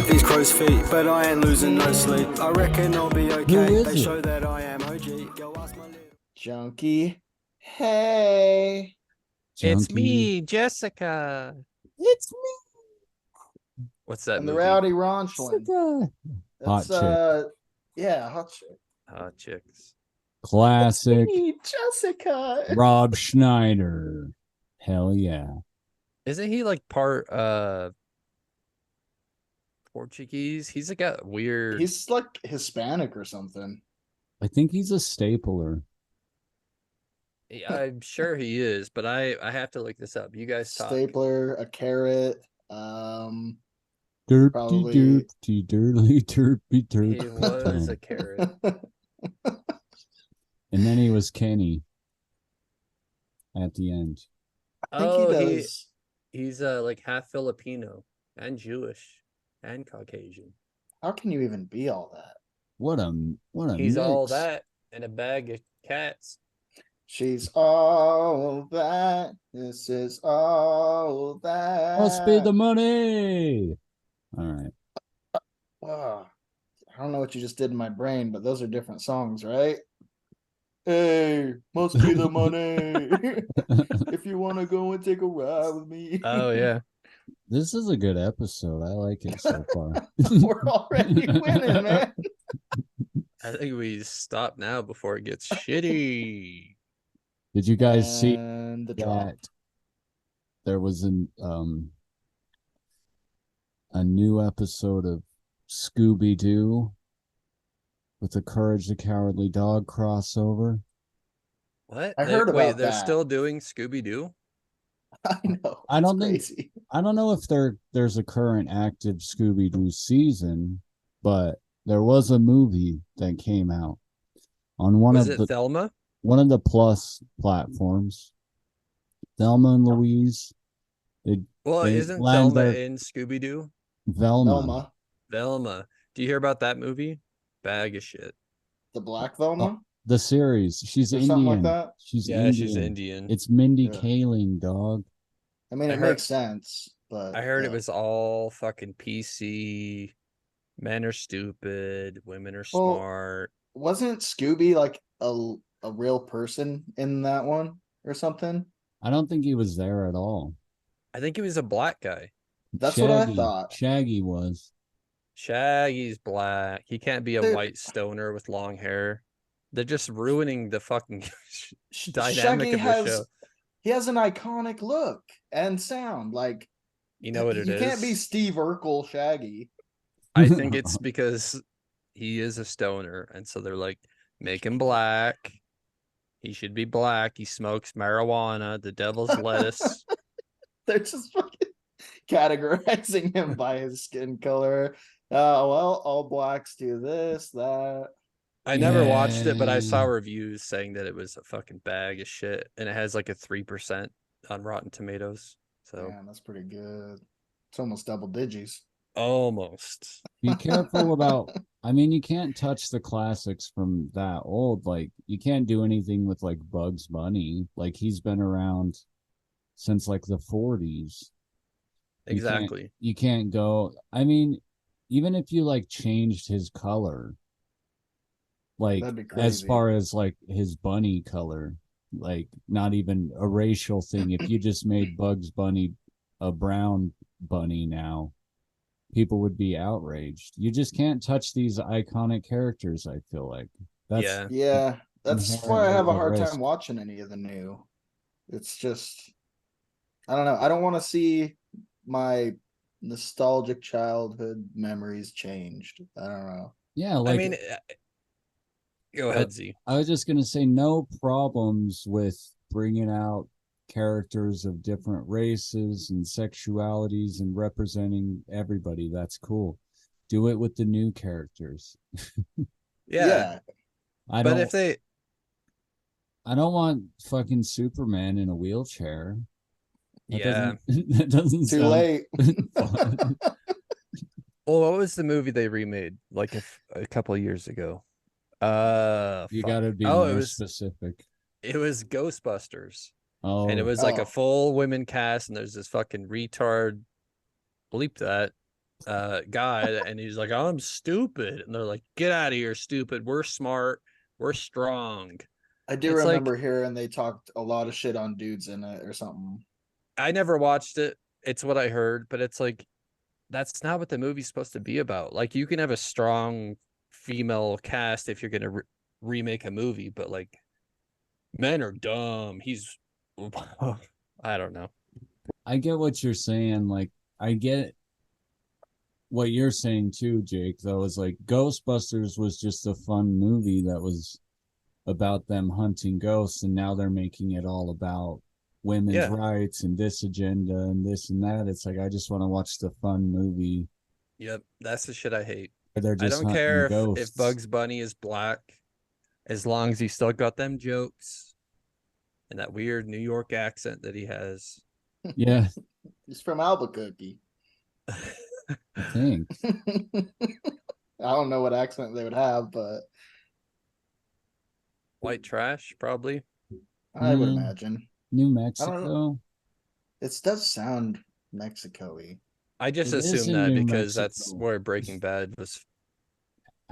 with his crow's feet, but I ain't losing no sleep. I reckon I'll be Who okay. is They it? show that I am OG. Go ask my little Junkie. Hey. It's Junkie. me, Jessica. It's me. What's that And the movie? Rowdy Ronchland. Jessica. Hot That's chick. yeah, hot chick. Hot chicks. Classic. Hey, Jessica. Rob Schneider. Hell yeah. Isn't he like part Portuguese? He's like a weird. He's like Hispanic or something. I think he's a stapler. I'm sure he is, but I have to look this up. You guys talk. Stapler, a carrot. Dirty, Probably- dirty, dirty, derpy, He derpy. was a carrot. And then he was Kenny at the end. I think Oh, he does. He's like half Filipino and Jewish and Caucasian. How can you even be all that? What a He's all mix. that and a bag of cats. She's all that. This is all that. Must be the money. All right. Ah, I don't know what you just did in my brain, but those are different songs, right? Hey, must be the money. If you want to go and take a ride with me. Oh yeah. This is a good episode. I like it so far. We're already winning, man. I think we stop now before it gets shitty. Did you guys see And the drop. that there was a new episode of Scooby-Doo with the Courage the Cowardly Dog crossover? What? I heard Wait, about they're that. still doing Scooby-Doo? I know. I don't it's think- crazy. I don't know if there's a current active Scooby-Doo season, but there was a movie that came out on Was it Thelma? one of the plus platforms. Thelma and Louise. Well, They isn't land Thelma their- in Scooby-Doo? Velma. Velma. Velma. Do you hear about that movie? Bag of shit. The Black Velma? The series. She's Or Indian. something like that? She's Yeah, Indian. she's Indian. It's Mindy Yeah. Kaling, dog. I mean, I it heard- makes sense, but I heard it was all fucking PC. Men are stupid. Women are Well, smart. wasn't Scooby like a real person in that one or something? I don't think he was there at all. I think he was a black guy. That's what I thought. Shaggy was. Shaggy's black. He can't be a Dude. white stoner with long hair. They're just ruining the fucking Sh- dynamic Shaggy of the show. he has an iconic look and sound. Like You know what it you is? can't be Steve Urkel Shaggy. I think it's because he is a stoner, and so they're like, make him black. He should be black. He smokes marijuana, the devil's lettuce. They're just fucking categorizing him by his skin color. Well, all blacks do this, that. I never watched it, but I saw Yeah. reviews saying that it was a fucking bag of shit, and it has like a 3% on Rotten Tomatoes. So Man, that's pretty good. It's almost double digits. almost. Be careful about. I mean, you can't touch the classics from that old. Like, you can't do anything with like Bugs Bunny. Like, he's been around since like the 40s. Exactly. You can't go. I mean, even if you like changed his color, like That'd be as crazy. far as like his bunny color, like not even a racial thing. If you just made Bugs Bunny a brown bunny now, people would be outraged. You just can't touch these iconic characters, I feel like. That's Yeah. Yeah, that's why I have a hard Inherently a time watching any of the new. It's just, I don't know. I don't want to see my nostalgic childhood memories changed. I don't know. yeah, like I mean, go ahead, Z. I was just gonna say no problems with bringing out characters of different races and sexualities and representing everybody. That's cool. Do it with the new characters. Yeah. I But don't. if they, I don't want fucking Superman in a wheelchair. That Yeah. doesn't, that doesn't Too sound late. fun. well, what was the movie they remade like a couple of years ago? You Fuck. gotta be Oh, it more was specific. it was Ghostbusters, Oh, and it was like Oh. a full women cast, and there's this fucking retard, bleep that, guy, and he's like, I'm stupid, and they're like, get out of here, stupid. We're smart, we're strong. I do It's like, remember hearing they talked a lot of shit on dudes in it or something. I never watched it. It's what I heard, but it's like, that's not what the movie's supposed to be about. Like, you can have a strong female cast if you're gonna remake a movie, but like, men are dumb. He's, I don't know. I get what you're saying. Like, I get what you're saying too, Jake, though, is like Ghostbusters was just a fun movie that was about them hunting ghosts, and now they're making it all about women's Yeah. rights and this agenda and this and that. It's like, I just want to watch the fun movie Yep, that's the shit I hate. where they're I just don't hunting care if ghosts. Bugs Bunny is black, as long as he still got them jokes and that weird New York accent that he has. Yeah, He's from Albuquerque. I think. I don't know what accent they would have, but White trash, probably. I would Mm. imagine. New know. Mexico. It does sound Mexico-y. I just It is assume in that New because that's Mexico. where Breaking Bad was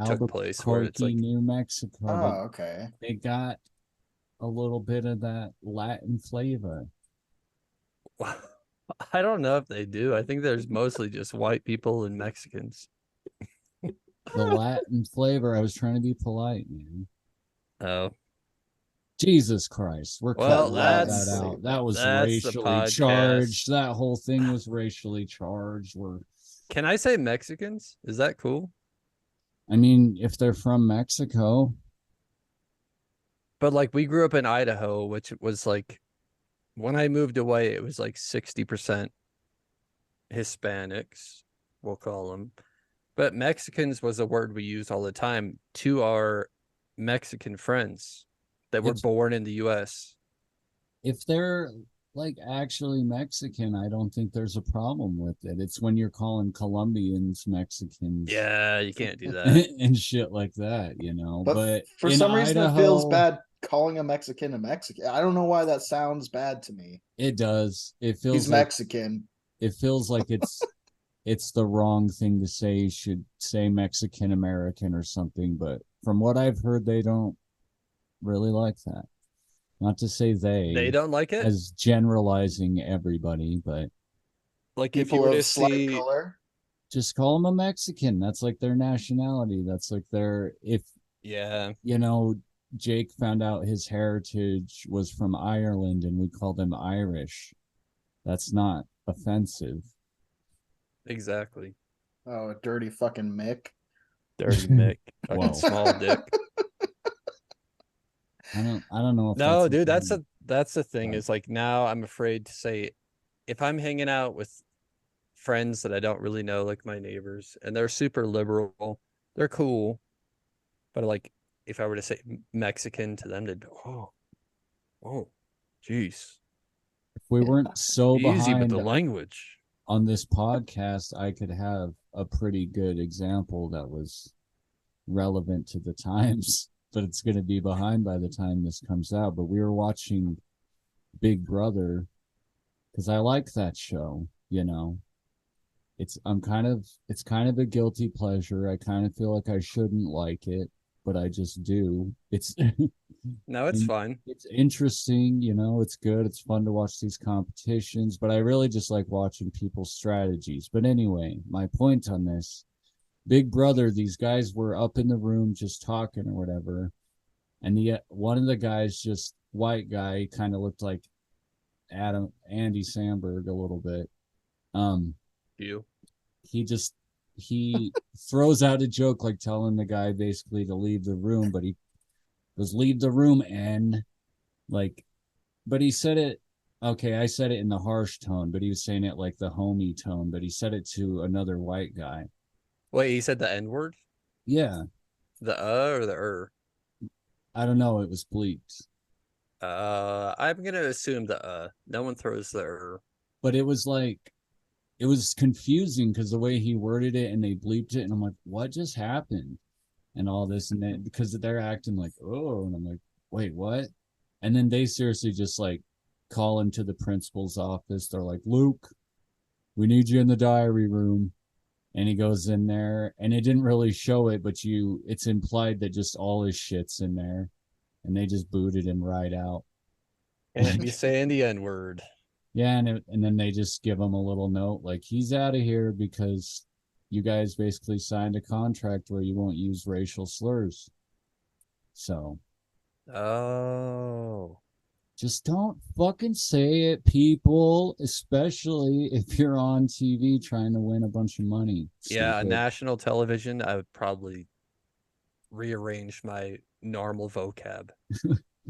took place, where it's Albuquerque, like, New Mexico. Oh, okay. They got a little bit of that Latin flavor. I don't know if they do. I think there's mostly just white people and Mexicans. The Latin flavor. I was trying to be polite, man. Oh, Jesus Christ. We're well, cutting all that's- that out. That was that's the racially podcast. charged. That whole thing was racially charged. Can I say Mexicans? Is that cool? I mean, if they're from Mexico, But like, we grew up in Idaho, which was like, when I moved away, it was like 60% Hispanics, we'll call them. But Mexicans was a word we used all the time to our Mexican friends that were It's- born in the US. if they're like actually Mexican, I don't think there's a problem with it. It's when you're calling Colombians Mexicans. Yeah, you can't do that. And shit like that, you know. But for in some reason, it feels Idaho, bad calling a Mexican a Mexican. I don't know why that sounds bad to me. it does. It feels He's like Mexican. it feels like it's the wrong thing to say. You should say Mexican American or something, but from what I've heard, they don't really like that. Not to say They don't like it? as generalizing everybody, but Like, if you People were of to slight see, color. just call them a Mexican. That's like their nationality. That's like if yeah, you know, Jake found out his heritage was from Ireland and we called him Irish. That's not offensive. exactly. Oh, a dirty fucking Mick. Dirty Mick, Whoa. fucking small dick. I don't know if No, that's dude, thing. that's the thing, Right. is like, now I'm afraid to say, if I'm hanging out with friends that I don't really know, like my neighbors, and they're super liberal, they're cool, but like, if I were to say Mexican to them, they'd be, oh, jeez, If we weren't so easy with behind the language. on this podcast, I could have a pretty good example that was relevant to the times, but it's going to be behind by the time this comes out. But we were watching Big Brother because I like that show, you know. It's kind of a guilty pleasure. I kind of feel like I shouldn't like it, but I just do. It's No, it's And- fine. it's interesting, you know, it's good. It's fun to watch these competitions, but I really just like watching people's strategies. But anyway, my point on this, Big Brother, these guys were up in the room just talking or whatever. And one of the guys, just white guy, kind of looked like Andy Samberg a little bit. You. He throws out a joke like telling the guy basically to leave the room, but he goes, leave the room, and like, but he said it, okay, I said it in the harsh tone, but he was saying it like the homie tone, but he said it to another white guy. Wait, he said the N word? Yeah, The or the I don't know, it was bleeped, I'm gonna assume the no one throws the but it was like, it was confusing because the way he worded it and they bleeped it, and I'm like, what just happened? And all this, and then because they're acting like, oh, and I'm like, wait, what? And then they seriously just like call him to the principal's office. They're like, Luke, we need you in the diary room. And he goes in there, and it didn't really show it, but it's implied that just all his shit's in there, and they just booted him right out. Can't be saying the N word. Yeah, and then they just give him a little note like he's out of here because you guys basically signed a contract where you won't use racial slurs. So, Oh, just don't fucking say it, people, especially if you're on TV trying to win a bunch of money. yeah, Stupid. national television. I would probably rearrange my normal vocab.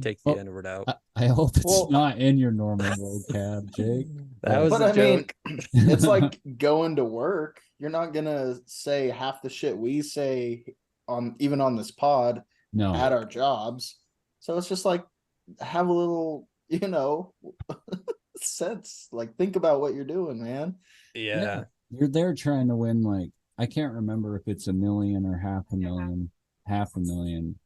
Take the Well, N word out. I hope it's Well- not in your normal vocab, Jake. That was But a I mean, joke. it's like going to work. You're not gonna say half the shit we say on even on this pod No. at our jobs. So it's just like have a little, sense. Like think about what you're doing, man. Yeah. You're there trying to win, like, I can't remember if it's $1 million or half a million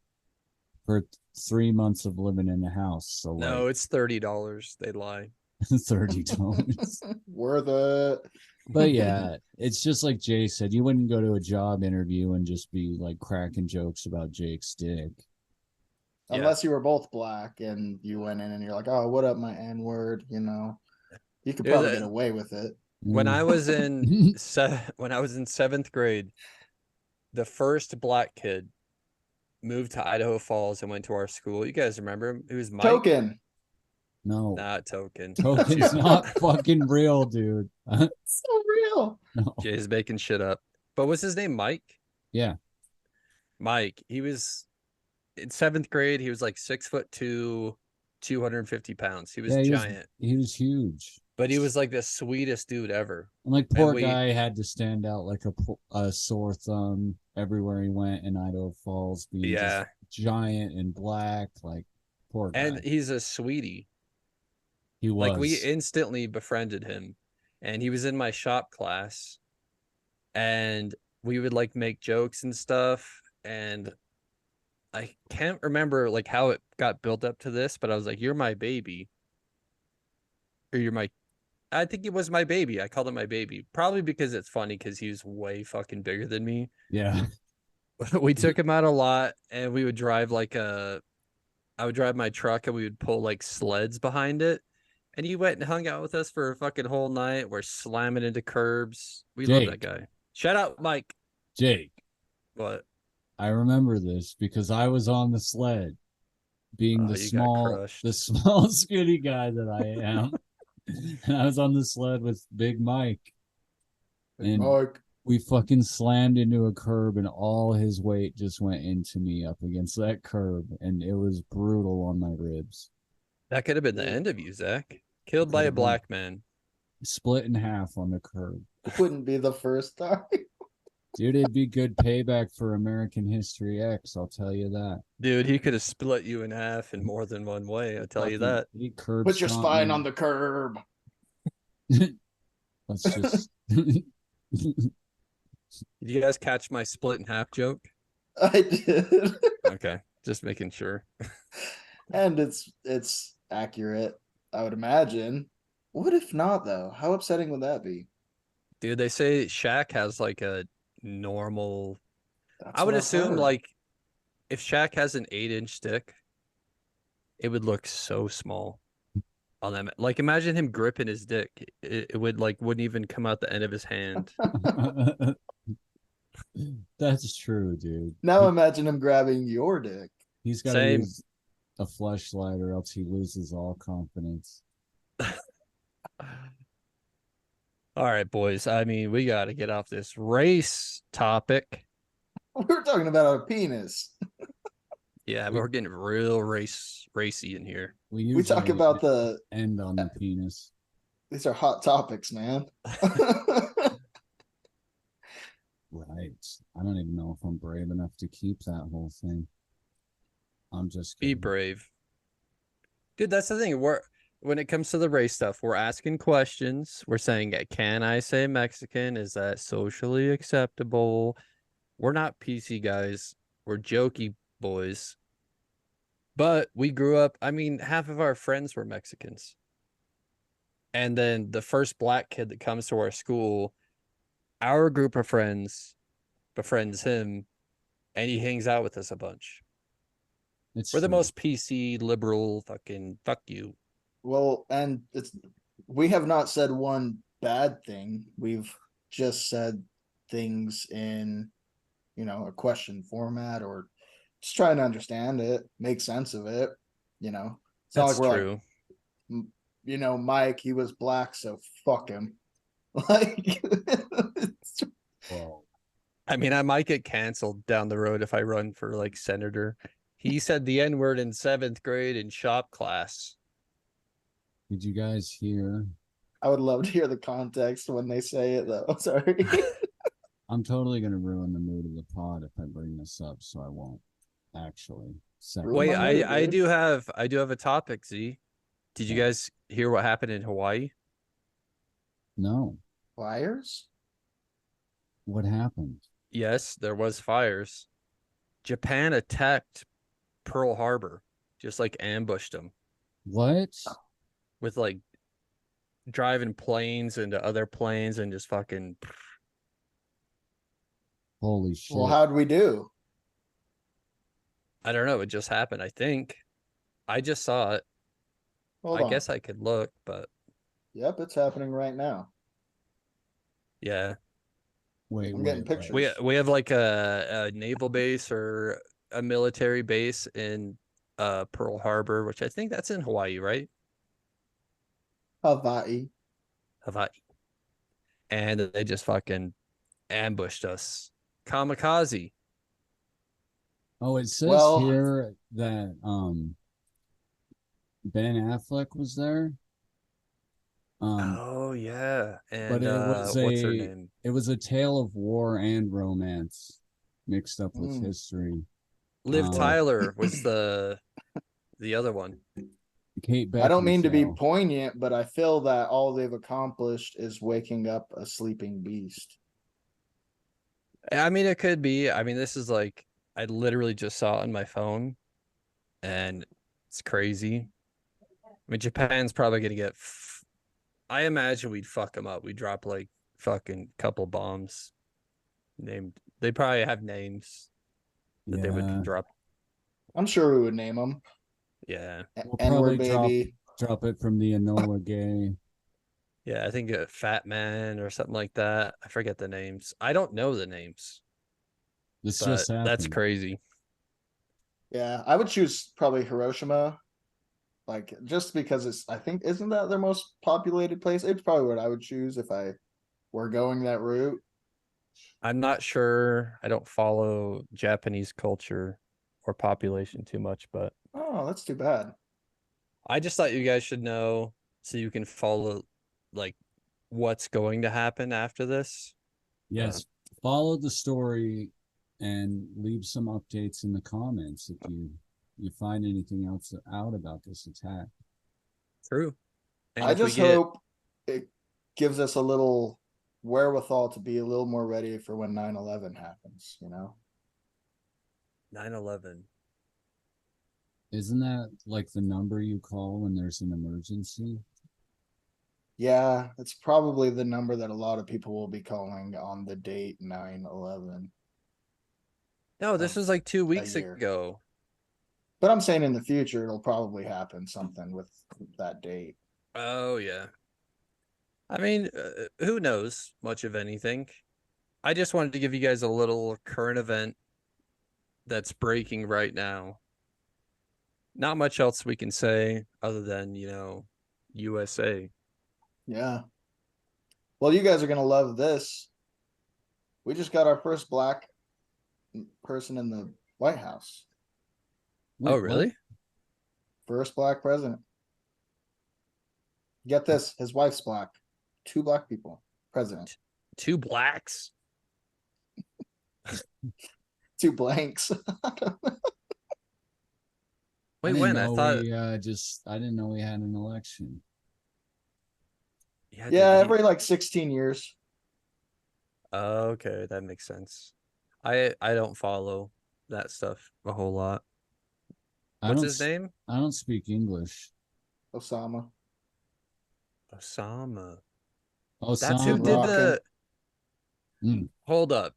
for 3 months of living in a house. So No, like it's $30. They lie. $30. Worth it. But yeah, it's just like Jay said, you wouldn't go to a job interview and just be like cracking jokes about Jake's dick. Unless you were both black and you went in and you're like, oh, what up, my N word? You could Dude, probably get away with it. When I was in when I was in 7th grade, the first black kid moved to Idaho Falls and went to our school. You guys remember him? It was Mike. Token. No. Not Token. Token's not fucking real, dude. So real. No. Jay's making shit up. But was his name Mike? Yeah. Mike. He was in 7th grade. He was like 6'2", 250 pounds. He was Yeah, giant. He was huge. But he was like the sweetest dude ever. And like poor we- guy had to stand out like a sore thumb everywhere he went in Idaho Falls, being Yeah. just giant and black. Like poor guy. And he's a sweetie. He was Like we instantly befriended him, and he was in my shop class, and we would like make jokes and stuff. And I can't remember like how it got built up to this, but I was like, "You're my baby," or "You're my." I think it was my baby. I called him my baby, probably because it's funny because he was way fucking bigger than me. Yeah. We took him out a lot, and we would drive I would drive my truck, and we would pull like sleds behind it. And he went and hung out with us for a fucking whole night. We're slamming into curbs. We love that guy. Shout out, Mike. Jake, What? I remember this because I was on the sled, being Oh, the you got small skinny guy that I am. And I was on the sled with Big Mike. And Mark. we fucking slammed into a curb, and all his weight just went into me up against that curb, and it was brutal on my ribs. That could have been the end of you, Zach. Killed by a Could've been. black man. Split in half on the curb. Wouldn't be the first time. Dude, it'd be good payback for American History X, I'll tell you that. Dude, he could have split you in half in more than one way. I tell you Fucking- that. he curb Put your stomped spine me. on the curb. Let's just Did you guys catch my split in half joke? I did. Okay, just making sure. And it's accurate, I would imagine. What if not though? How upsetting would that be? Dude, they say Shaq has like a normal. That's I would what I've assume heard. like if Shaq has an 8-inch stick, it would look so small on that. Like imagine him gripping his dick. It would like wouldn't even come out the end of his hand. That's true, dude. Now imagine him grabbing your dick. He's got to Same. use a fleshlight or else he loses all confidence. All right, boys. I mean, we got to get off this race topic. We were talking about a penis. Yeah, we're getting real racy in here. We talk about end on the penis. these are hot topics, man. Right. I don't even know if I'm brave enough to keep that whole thing. I'm just Be kidding. brave. Dude, that's the thing. When it comes to the race stuff, we're asking questions. We're saying, can I say Mexican? Is that socially acceptable? We're not PC guys. We're jokey boys. But we grew up, I mean, half of our friends were Mexicans. And then the first black kid that comes to our school, our group of friends befriends him, and he hangs out with us a bunch. It's We're the true. most PC liberal fucking fuck you. Well, and we have not said one bad thing. We've just said things in, a question format, or just trying to understand it, make sense of it. It's not like That's we're true. like, Mike, he was black, so fuck him. Like, Well, I mean, I might get canceled down the road if I run for like senator. He said the N word in 7th grade in shop class. did you guys hear? I would love to hear the context when they say it, though. Sorry. I'm totally gonna ruin the mood of the pod if I bring this up, so I won't actually. Second. Ruin Wait, my mood, I dude. do have a topic, Z. Did you Yeah. guys hear what happened in Hawaii? No. Flyers? What happened? Yes, there was fires. Japan attacked Pearl Harbor, just like ambushed them What? with like driving planes into other planes and just fucking. Holy shit! Well, how'd we do? I don't know. It just happened. I think. I just saw it. Hold I on. guess I could look, but Yep, it's happening right now. yeah, Wait, I'm getting pictures. we have like a naval base or a military base in Pearl Harbor, which I think that's in Hawaii, right? Hawaii. Hawaii. And they just fucking ambushed us. Kamikaze. Oh, it says Well- here that Ben Affleck was there. Oh yeah. And but it was what's her name? it was a tale of war and romance mixed up with Mm. history. Liv Um, Tyler was the other one. Kate Beckinsale. I don't mean to be poignant, but I feel that all they've accomplished is waking up a sleeping beast. I mean, it could be. I mean, this is like I literally just saw it on my phone, and it's crazy. I mean, Japan's probably gonna get. I imagine we'd fuck them up. We'd drop like fucking couple bombs. They probably have names that they would Yeah. drop. I'm sure we would name them. Yeah, We'll N-word probably baby. drop it from the Enola Gay. yeah. I think a Fat Man or something like that. I forget the names. I don't know the names, This but just happened. that's crazy. Yeah, I would choose probably Hiroshima. Like, just because I think, isn't that their most populated place? It's probably what I would choose if I were going that route. I'm not sure. I don't follow Japanese culture or population too much, but Oh, that's too bad. I just thought you guys should know so you can follow like what's going to happen after this. Yes. Follow the story and leave some updates in the comments if you find anything else out about this attack. True. And I if we just get hope it gives us a little wherewithal to be a little more ready for when 9/11 happens, 9/11. Isn't that like the number you call when there's an emergency? Yeah, it's probably the number that a lot of people will be calling on the date 9/11. No, this was like 2 weeks year. ago. But I'm saying in the future, it'll probably happen something with that date. Oh yeah. I mean, who knows much of anything. I just wanted to give you guys a little current event that's breaking right now. Not much else we can say other than, USA. Yeah. Well, you guys are going to love this. We just got our first black person in the White House. Wait, Oh, what? really? First black president. Get this, his wife's black. 2 black people. President. 2 blacks? 2 blanks. Wait, didn't when? I know thought I didn't know we had an election. yeah, Yeah, every like 16 years. Oh, okay, that makes sense. I don't follow that stuff a whole lot. I What's don't his s- name? I don't speak English. Osama. Osama. Osama. That's who Bin did Laden. Hold up.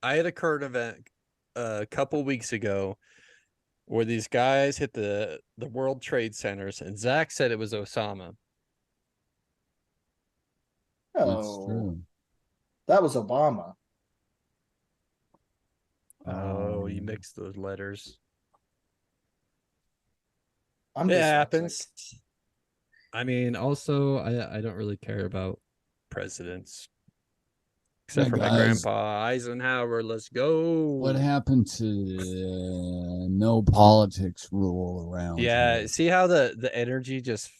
I had a current event a couple weeks ago where these guys hit the World Trade Centers, and Zach said it was Osama. That's Oh, true. that was Obama. Oh, you mixed those letters. I'm It dyslexic. happens. I mean, also, I don't really care about presidents. Except Yeah, for my guys. grandpa Eisenhower. Let's go. What happened to no politics rule around Yeah, here? see how the energy just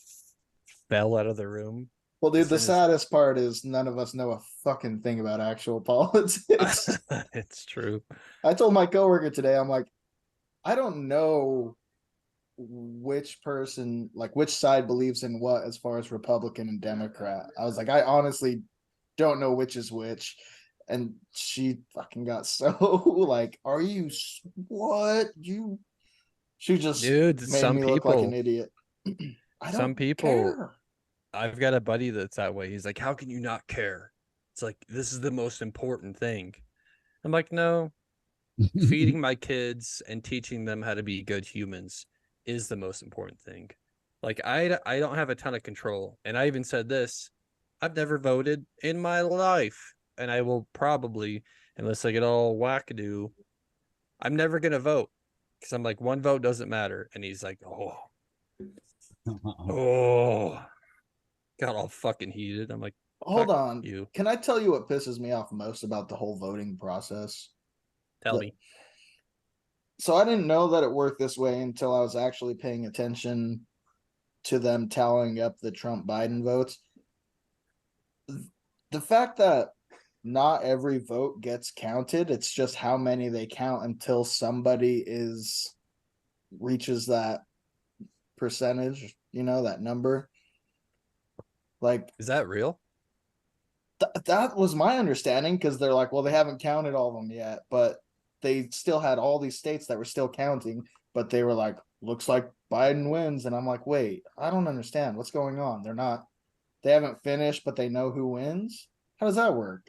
fell out of the room? Well, dude, As the soon as- saddest part is none of us know a fucking thing about actual politics. It's true. I told my coworker today, I'm like, I don't know which person, like which side believes in what as far as Republican and Democrat. I was like, I honestly don't know which is which. And she fucking got so like, are you what? She just Dude, made some me look like an people, idiot. I some don't people, care. I've got a buddy that's that way. He's like, how can you not care? It's like, this is the most important thing. I'm like, no, feeding my kids and teaching them how to be good humans is the most important thing. Like, I don't have a ton of control. And I even said this, I've never voted in my life. And I will probably, unless I get all wackadoo, I'm never going to vote. Because I'm like, one vote doesn't matter. And he's like, oh, got all fucking heated. I'm like, Hold fuck on. you. Can I tell you what pisses me off most about the whole voting process? Tell me. So I didn't know that it worked this way until I was actually paying attention to them tallying up the Trump Biden votes. The fact that not every vote gets counted, it's just how many they count until somebody reaches that percentage, that number. Like, Is that real? that was my understanding, because they're like, well, they haven't counted all of them yet, but they still had all these states that were still counting, but they were like, looks like Biden wins. And I'm like, wait, I don't understand what's going on. They haven't finished, but they know who wins. How does that work?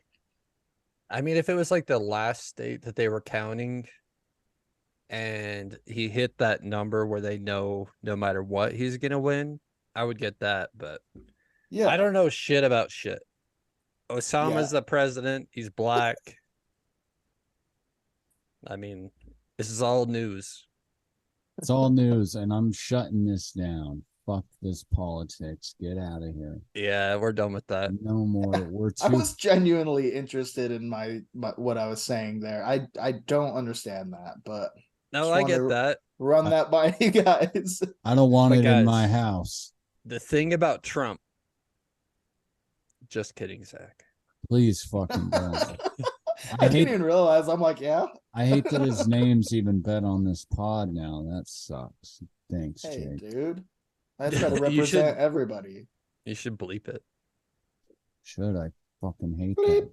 I mean, if it was like the last state that they were counting and he hit that number where they know no matter what he's going to win, I would get that. But Yeah. I don't know shit about shit. Osama's Yeah. the president. He's black. I mean, this is all news. It's all news, and I'm shutting this down. Fuck this politics. Get out of here. Yeah, we're done with that. No more. We're I too. was genuinely interested in my what I was saying there. I don't understand that, but No, just I wanted get to that. run that by you guys. I don't want But it in my guys- house. The thing about Trump. Just kidding, Zach. Please fucking don't. I didn't even realize. I'm like, yeah. I hate that his name's even been on this pod now. That sucks. Thanks, Hey, Jake. dude. I try to You should- represent everybody. You should bleep it. Should I fucking hate Bleep.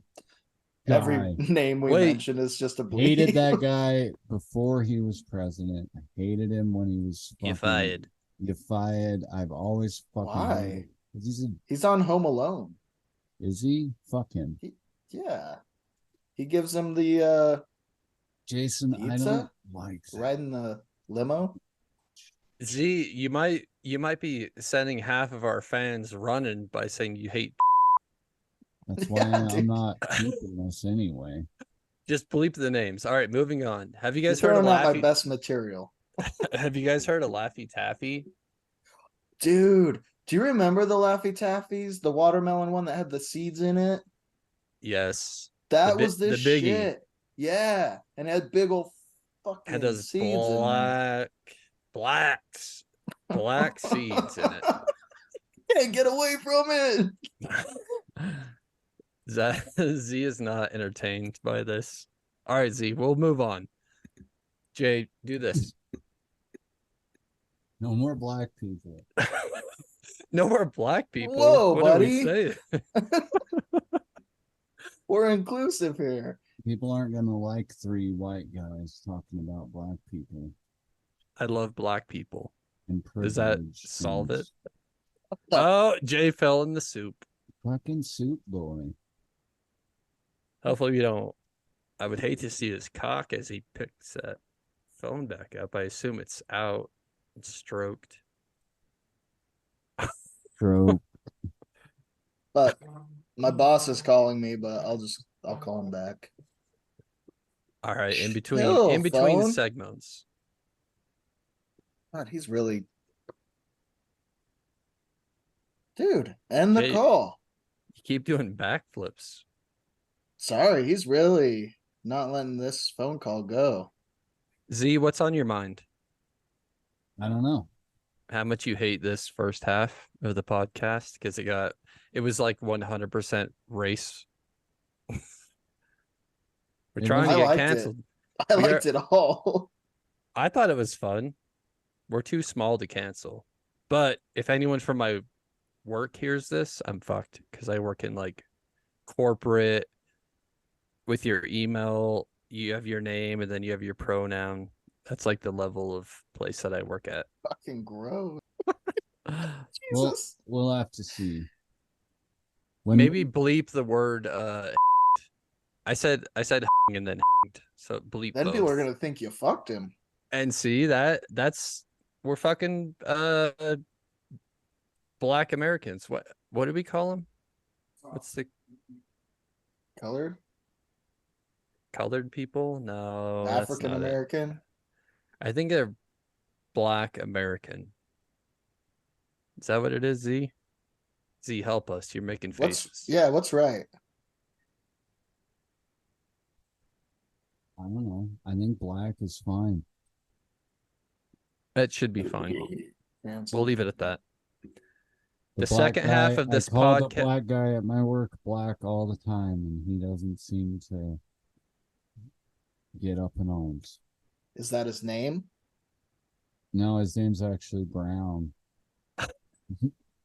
that Every guy? name we Wait. mention is just a bleep. Hated that guy before he was president. I hated him when he was fucking, You fired. You fired. I've always fucking Why? hated. He's on Home Alone. Is he? Fuck him. Yeah. He gives him the Jason, I Pizza? don't like that. ride in the limo. Z, you might be sending half of our fans running by saying you hate. That's why Yeah, I'm dude. not keeping this anyway. Just bleep the names. All right, moving on. Have you You're guys heard of throwing out my Laffy? best material. Have you guys heard of Laffy Taffy? Dude, do you remember the Laffy Taffies? The watermelon one that had the seeds in it? Yes. That bi- was this the biggie. shit. Yeah. And it had big old fucking Had those seeds in there. black seeds in it. Can't get away from it. Z is not entertained by this. All right, Z, we'll move on. Jay, do this. No more black people. No more black people. Whoa, what buddy. Are we saying? We're inclusive here. People aren't gonna like three white guys talking about black people I love black people. and Does that privilege solve things. it? Oh, Jay fell in the soup. Fucking soup boy. Hopefully you don't. I would hate to see his cock as he picks that phone back up. I assume it's out. It's stroked. Stroke. But my boss is calling me, but I'll call him back. All right, in between Chill, phone. segments. God, he's really, dude. End the Jay- call. You keep doing backflips. Sorry, he's really not letting this phone call go. Z, what's on your mind? I don't know. How much you hate this first half of the podcast because it was like 100% race. We're It trying was- to I get liked it. canceled. I We liked it all. I thought it was fun. We're too small to cancel. But if anyone from my work hears this, I'm fucked because I work in like corporate with your email. You have your name and then you have your pronoun. That's like the level of place that I work at. Fucking gross. Well, Jesus. we'll have to see. When Maybe bleep the word I said and then so bleep Then both. people are gonna think you fucked him. And see that's we're fucking Black Americans. What do we call them? What's the Colored? colored people? No, that's African not it. American? I think they're Black American. Is that what it is, Z? Z, help us. You're making faces. What's right? I don't know. I think black is fine. That should be fine. Cancel. We'll leave it at that. The black second half guy- of this I call the podcast. black guy at my work black all the time, and he doesn't seem to get up in arms. Is that his name? No, his name's actually Brown.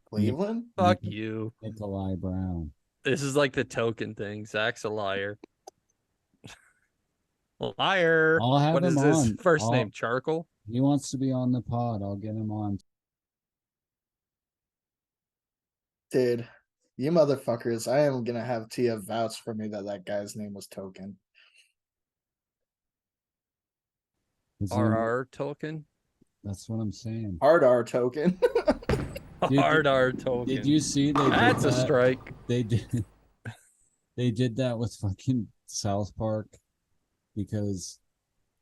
Cleveland? Fuck you. Nikolai Brown. This is like the token thing. Zach's a liar. Liar. I'll have What is him his on. first name? Charcoal? He wants to be on the pod. I'll get him on. Dude, you motherfuckers, I am gonna have Tia vouch for me that guy's name was Token. His name- RR Tolkien? That's what I'm saying. Hard R Token. Did- RR Tolkien. Did you see they That's did a that? strike. They did. They did that with fucking South Park because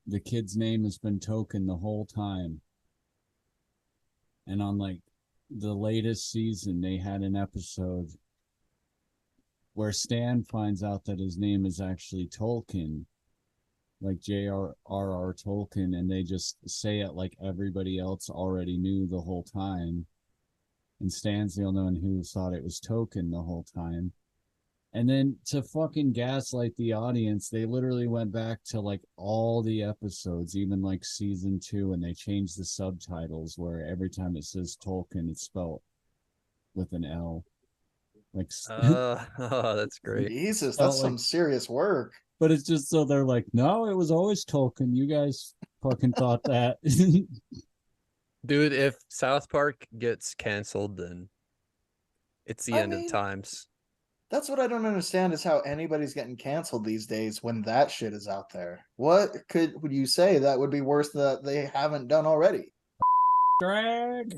the kid's name has been Token the whole time. And on like the latest season, they had an episode where Stan finds out that his name is actually Tolkien, like J.R.R. Tolkien, and they just say it like everybody else already knew the whole time. And Stan's the only one who thought it was Token the whole time. And then to fucking gaslight the audience, they literally went back to like all the episodes, even like season 2, and they changed the subtitles where every time it says Tolkien, it's spelled with an L. Like, Oh, that's great. Jesus, Felt that's some like- serious work. but it's just so they're like, no, it was always Tolkien. You guys fucking thought that. Dude, if South Park gets canceled, then it's the I end mean, of times. That's what I don't understand is how anybody's getting canceled these days when that shit is out there. What would you say that would be worse that they haven't done already? Drag.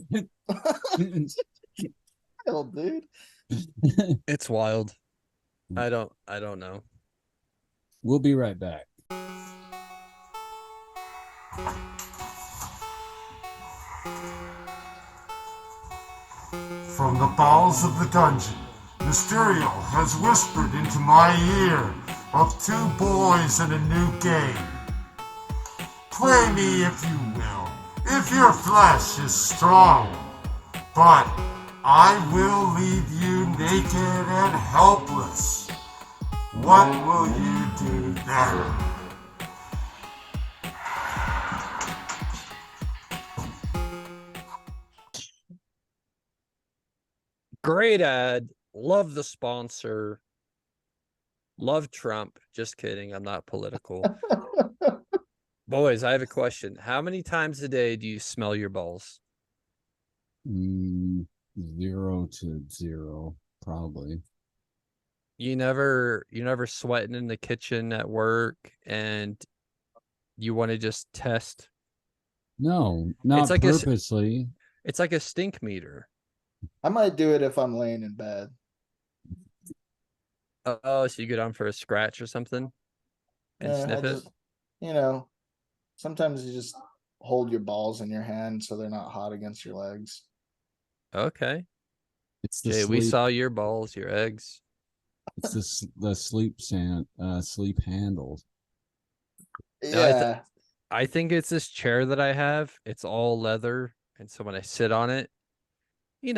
Hell, dude. It's wild. I don't know. We'll be right back. From the bowels of the dungeon, Mysterio has whispered into my ear of 2 boys and a new game. Play me if you will, if your flesh is strong, but I will leave you naked and helpless. What will you do then? Great ad. Love the sponsor. Love Trump. Just kidding. I'm not political. Boys, I have a question. How many times a day do you smell your balls? 0 to 0, probably. You never sweating in the kitchen at work and you want to just test. No, not like a purposely. It's like a stink meter. I might do it if I'm laying in bed. Oh, so you get on for a scratch or something and I sniff it? just, sometimes you just hold your balls in your hand so they're not hot against your legs. Okay. It's the Jay, we sleep. saw your balls, your eggs. It's the sleep handles. No, Yeah. I think it's this chair that I have. It's all leather. And so when I sit on it, you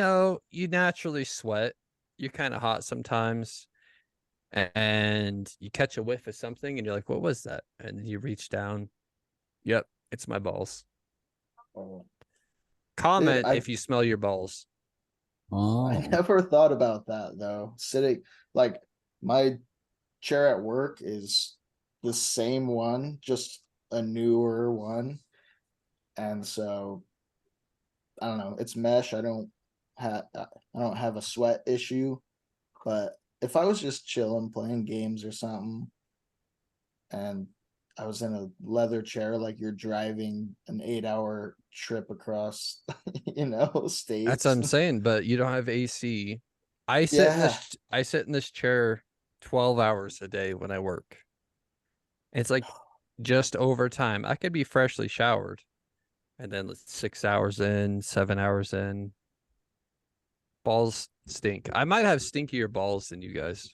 naturally sweat. You're kind of hot sometimes. And you catch a whiff of something and you're like, what was that? And then you reach down. Yep, it's my balls. Oh. Comment Dude, if you smell your balls. Oh, I never thought about that though. Sitting like my chair at work is the same one, just a newer one. And so I don't know, it's mesh. I don't have a sweat issue, but if I was just chilling playing games or something and I was in a leather chair like you're driving an 8-hour trip across states. That's what I'm saying, but you don't have AC. I Yeah. sit in this chair 12 hours a day when I work. It's like just overtime. I could be freshly showered and then 6 hours in, 7 hours in. Balls stink. I might have stinkier balls than you guys.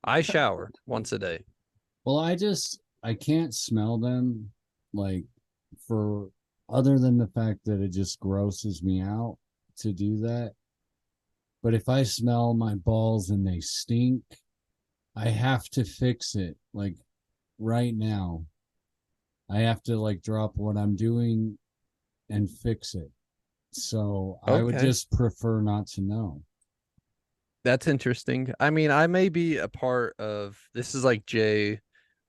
I shower once a day. well, I can't smell them, like, for other than the fact that it just grosses me out to do that. But if I smell my balls and they stink, I have to fix it. Like right now, I have to like drop what I'm doing and fix it. So I would Okay. just prefer not to know. That's interesting. I mean, I may be a part of this is like Jay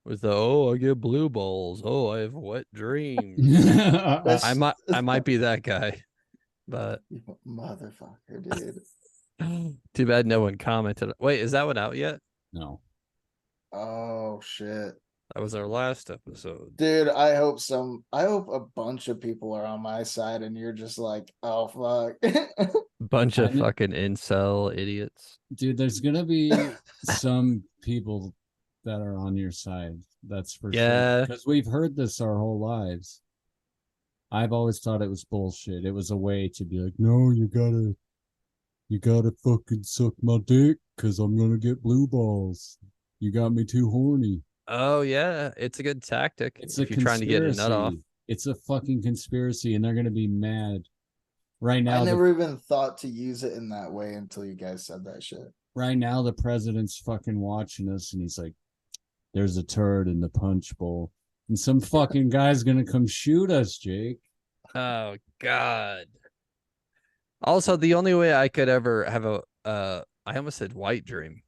with the I get blue balls. Oh, I have wet dreams. I might be that guy. But You motherfucker, dude. too bad no one commented. Wait, is that one out yet? No. Oh shit. That was our last episode. Dude, I hope a bunch of people are on my side and you're just like, oh fuck. Bunch I of kn- fucking incel idiots. Dude, there's gonna be some people that are on your side. That's for Yeah. sure. Because we've heard this our whole lives. I've always thought it was bullshit. It was a way to be like, no, you gotta fucking suck my dick because I'm gonna get blue balls. You got me too horny. Oh yeah, it's a good tactic It's if a you're trying to get a nut off. conspiracy. It's a fucking conspiracy, and they're gonna be mad. Right now, I never even thought to use it in that way until you guys said that shit. right now, the president's fucking watching us, and he's like, "There's a turd in the punch bowl," and some fucking guy's gonna come shoot us, Jake. Oh God. Also, the only way I could ever have I almost said white dream.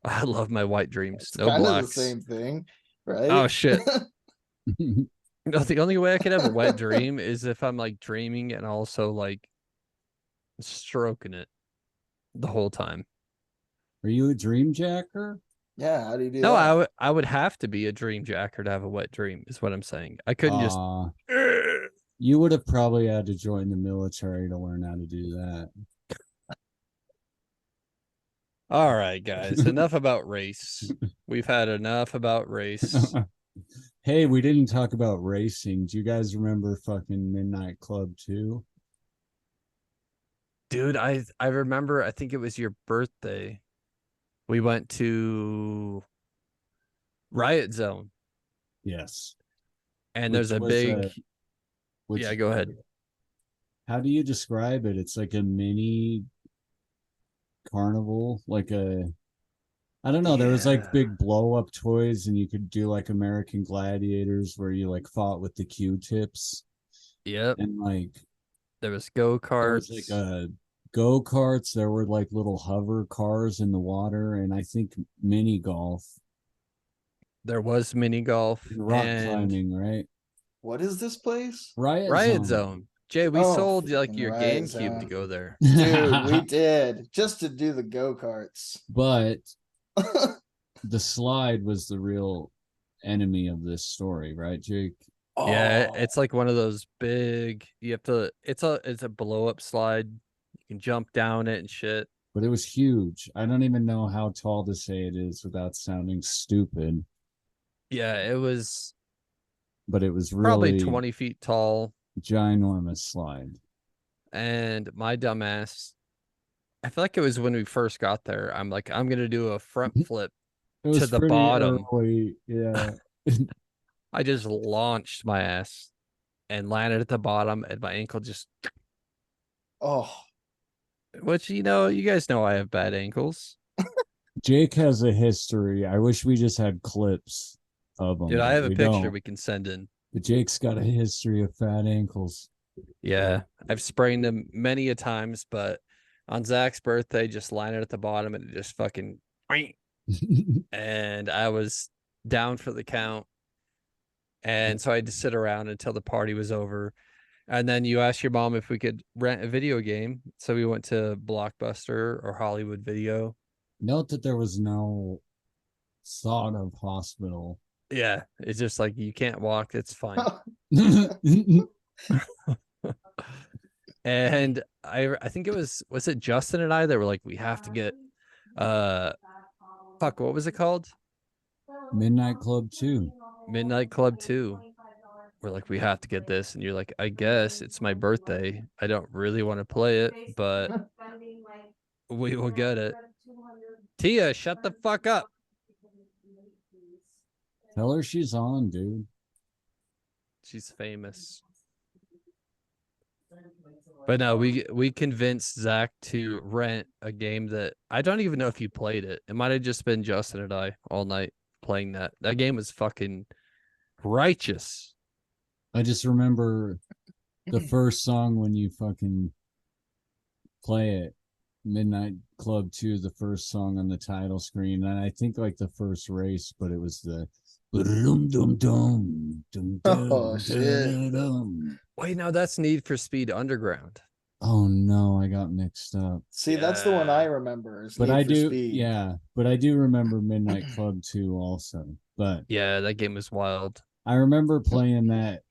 I love my white dreams. It's No kind of the blacks. same thing, right? Oh shit. No, the only way I could have a wet dream is if I'm like dreaming and also like stroking it the whole time. Are you a dream jacker? Yeah, how do you do No, that? I would have to be a dream jacker to have a wet dream, is what I'm saying. I couldn't just You would have probably had to join the military to learn how to do that. All right, guys. Enough about race. We've had enough about race. Hey, we didn't talk about racing. Do you guys remember fucking Midnight Club 2? Dude, I remember, I think it was your birthday. We went to Riot Zone. Yes. And Which there's a was big which, Yeah, go ahead. How do you describe it? It's like a mini carnival, like I don't know. There was like Yeah. big blow up toys, and you could do like American Gladiators where you like fought with the Q-tips, Yep. and like There was there go-karts. was like go-karts. There were like little hover cars in the water, and I think mini golf There was mini golf and rock and climbing. Right? What is this place? Riot Zone. Jay, we Oh, sold like fucking your Riot GameCube to Zone. go there. Dude, we did just to do the go-karts. But The slide was the real enemy of this story, right, Jake? Yeah, Oh. it's like one of those big. You have to. It's a blow up slide. You can jump down it and shit. But it was huge. I don't even know how tall to say it is without sounding stupid. Yeah, it was But it was probably really 20 feet tall. ginormous slide. And my dumbass, I feel like it was when we first got there. I'm like, I'm gonna do a front flip It was to the pretty bottom. early, yeah. I just launched my ass and landed at the bottom, and my ankle just, Oh. which you guys know I have bad ankles. Jake has a history. I wish we just had clips of him. Dude, I but have a we picture don't. we can send in. But Jake's got a history of fat ankles. Yeah, I've sprained them many a times, but on Zach's birthday, just landed at the bottom and it just fucking, and I was down for the count. And so I had to sit around until the party was over. And then you asked your mom if we could rent a video game. So we went to Blockbuster or Hollywood Video. Note that there was no thought of hospital. Yeah, it's just like you can't walk. It's fine. And I think it was it Justin and I that were like, we have to get fuck, what was it called? Midnight Club 2. Midnight Club 2. We're like, we have to get this, and you're like, I guess it's my birthday. I don't really want to play it, but we will get it. Tia, shut the fuck up. Tell her she's on, dude. She's famous. But no, we convinced Zach to rent a game that I don't even know if you played it. It might have just been Justin and I all night playing that. That game was fucking righteous. I just remember the first song when you fucking play it. Midnight Club 2, the first song on the title screen. And I think like the first race, but it was the Oh, shit. Wait, no, that's Need for Speed Underground. Oh no, I got mixed up. See, that's the one Yeah. I remember. Is But Need I for do, Speed. yeah. But I do remember Midnight Club 2 also. But Yeah, that game was wild. I remember playing that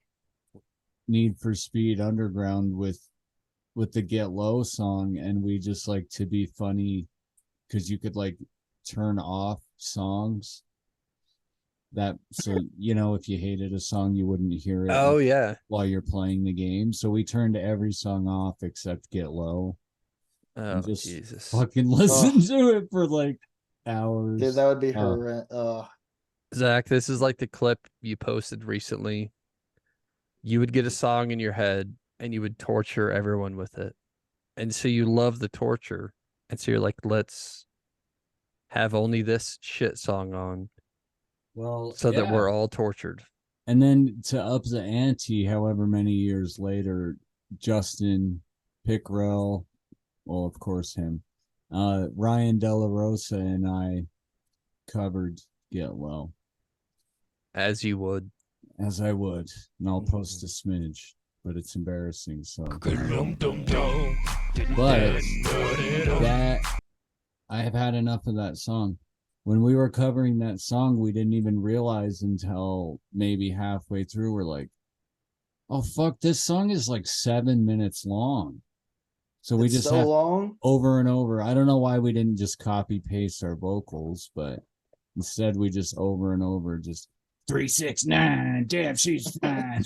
Need for Speed Underground with the Get Low song, and we just like to be funny because you could like turn off songs that, so if you hated a song you wouldn't hear it Oh yeah. while you're playing the game. So we turned every song off except Get Low Oh and just Jesus. fucking listen to it for like hours. Dude, that would be Oh. her. Zach, this is like the clip you posted recently. You would get a song in your head and you would torture everyone with it. And so you love the torture. And so you're like, let's have only this shit song on Well, so that yeah. we're all tortured. And then to up the ante, however many years later, Justin Pickrell, well, of course him, Ryan De La Rosa and I covered Get Low, As you would. as I would, and I'll post a smidge, but it's embarrassing. So, but that I have had enough of that song. When we were covering that song, we didn't even realize until maybe halfway through, we're like, oh fuck, this song is like 7 minutes long. So we It's just so have long. over and over. I don't know why we didn't just copy paste our vocals, but instead we just over and over just 369, damn she's fine.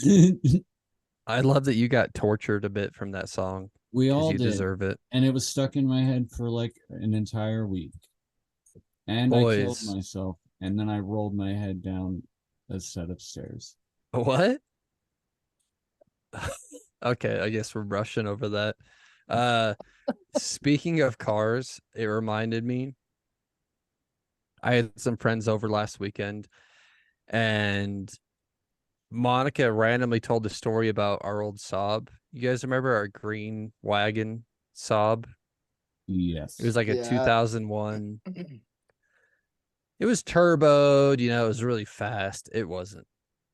I love that you got tortured a bit from that song. We all You did, deserve it. and it was stuck in my head for like an entire week. And I killed Boys. myself, and then I rolled my head down a set of stairs. What? Okay, I guess we're rushing over that. Speaking of cars, it reminded me. I had some friends over last weekend, and Monica randomly told the story about our old Saab. You guys remember our green wagon Saab? Yes. It was like a Yeah. 2001. It was turboed, it was really fast. It wasn't.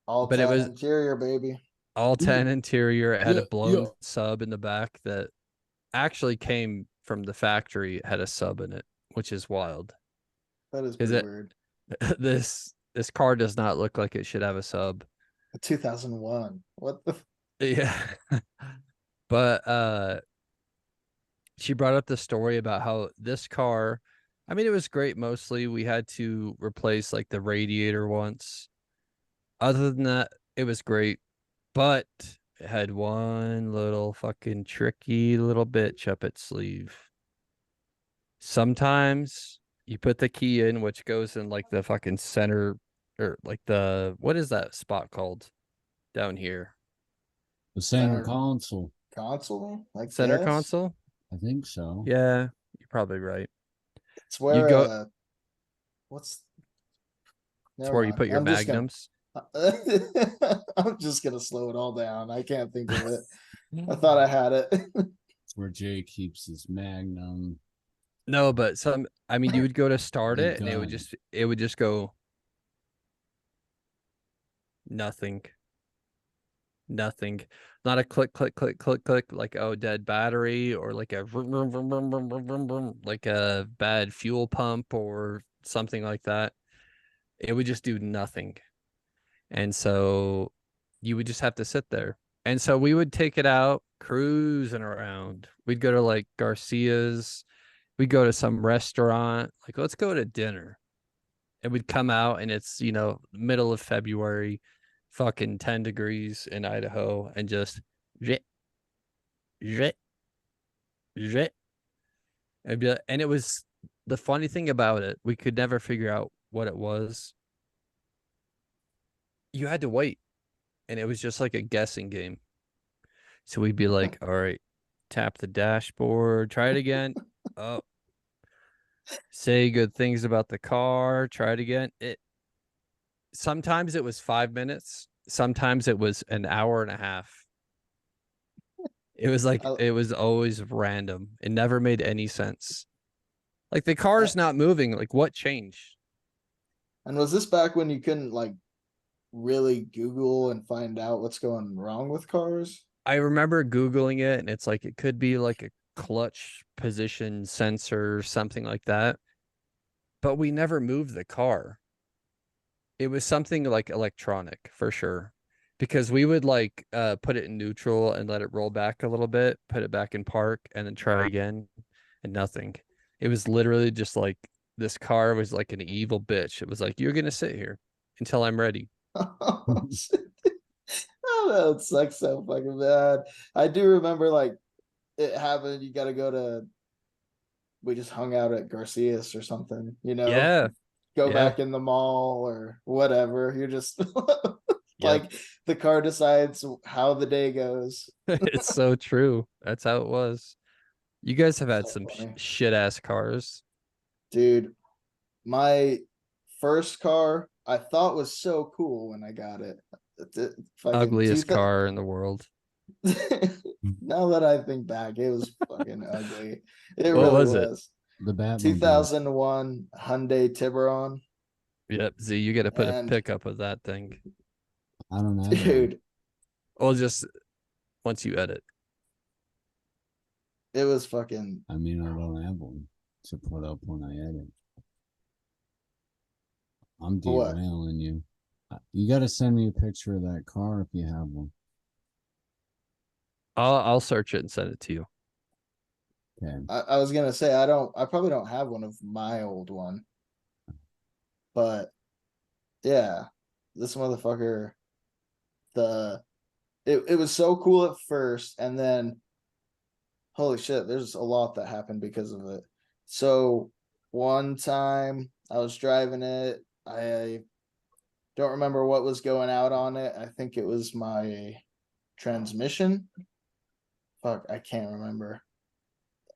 All But it 10 was- interior, baby. All 10 interior. It had Yeah, a blown yeah. sub in the back that actually came from the factory. It had a sub in it, which is wild. That is Is pretty it- weird. This car does not look like it should have a sub. 2001. What the? Yeah. But she brought up the story about how this car, I mean, it was great mostly. We had to replace like the radiator once. Other than that, it was great. But it had one little fucking tricky little bitch up its sleeve. Sometimes you put the key in, which goes in like the fucking center, or like the, what is that spot called down here? The center Center console. console? Like Center guess? console? I think so. Yeah, you're probably right. It's where go- what's It's never where you mind. put your magnums. I'm just gonna slow it all down. I can't think of it. I thought I had it. It's where Jay keeps his Magnum. No, but I mean, you would go to start The it and gun. it would just go nothing. Nothing. Not a click, click, click, click, click, like, oh, dead battery, or like a vroom, vroom, vroom, vroom, vroom, vroom, vroom, vroom, like a bad fuel pump or something like that. It would just do nothing. And so you would just have to sit there. And so we would take it out cruising around. We'd go to like Garcia's. We'd go to some restaurant. Like, let's go to dinner. And we'd come out and it's, middle of February, fucking 10 degrees in Idaho, and just zit, zit, zit. And it was the funny thing about it, we could never figure out what it was. You had to wait, and it was just like a guessing game. So we'd be like, all right, tap the dashboard, try it again. Oh, say good things about the car, try it again. Sometimes it was 5 minutes, sometimes it was an hour and a half. It was like, I- it was always random. It never made any sense. Like, the car's not moving. Like, what changed? And was this back when you couldn't like really Google and find out what's going wrong with cars? I remember Googling it, and it's like, it could be like a clutch position sensor, something like that. But we never moved the car. It was something like electronic for sure. Because we would like put it in neutral and let it roll back a little bit, put it back in park, and then try again, and nothing. It was literally just like, this car was like an evil bitch. It was like, you're gonna sit here until I'm ready. Oh, shit. Oh, that sucks so fucking bad. I do remember like it happened. You got to go to. We just hung out at Garcia's or something. Yeah. Go Yeah. back in the mall or whatever. You're just Yep. like the car decides how the day goes. It's so true. That's how it was. You guys have had So some funny. shit ass cars. Dude, my first car I thought was so cool when I got it. Fucking Ugliest car in the world. Now that I think back, it was fucking ugly. It What really was it? was. The Batmobile. 2001 Hyundai Tiburon. Yep. Z, you got to put a And- pickup with that thing. I don't have it. Dude, Well, just once you edit. it was fucking. I mean, I don't have one to put up when I edit. I'm What? derailing you. You got to send me a picture of that car if you have one. I'll search it and send it to you. Okay. I was gonna say I probably don't have one of my old one. But yeah, this motherfucker, it was so cool at first, and then holy shit, there's a lot that happened because of it. So one time I was driving it, I don't remember what was going out on it. I think it was my transmission. Fuck, I can't remember.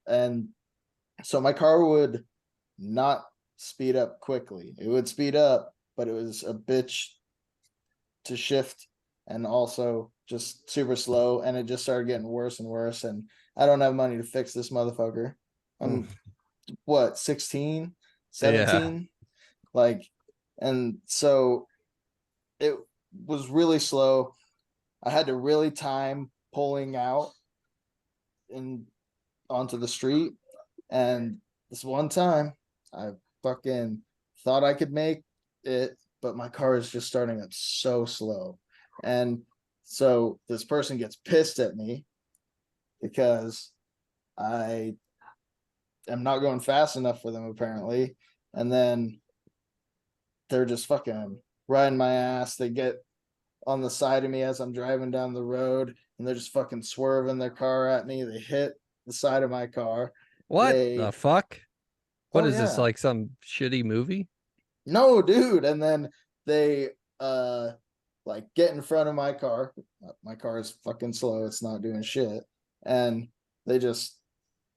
And so my car would not speed up quickly. It would speed up, but it was a bitch to shift, and also just super slow, and it just started getting worse and worse. And I don't have money to fix this motherfucker. I'm what, 16, 17? Like, and so it was really slow. I had to really time pulling out and onto the street. And this one time I fucking thought I could make it, but my car is just starting up so slow. And so this person gets pissed at me because I am not going fast enough for them, apparently. And then they're just fucking riding my ass. They get on the side of me as I'm driving down the road, and they're just fucking swerving their car at me. They hit the side of my car. What They, the fuck? What oh, is this, yeah. like some shitty movie? No, dude. And then they like get in front of my car. My car is fucking slow. It's not doing shit. And they just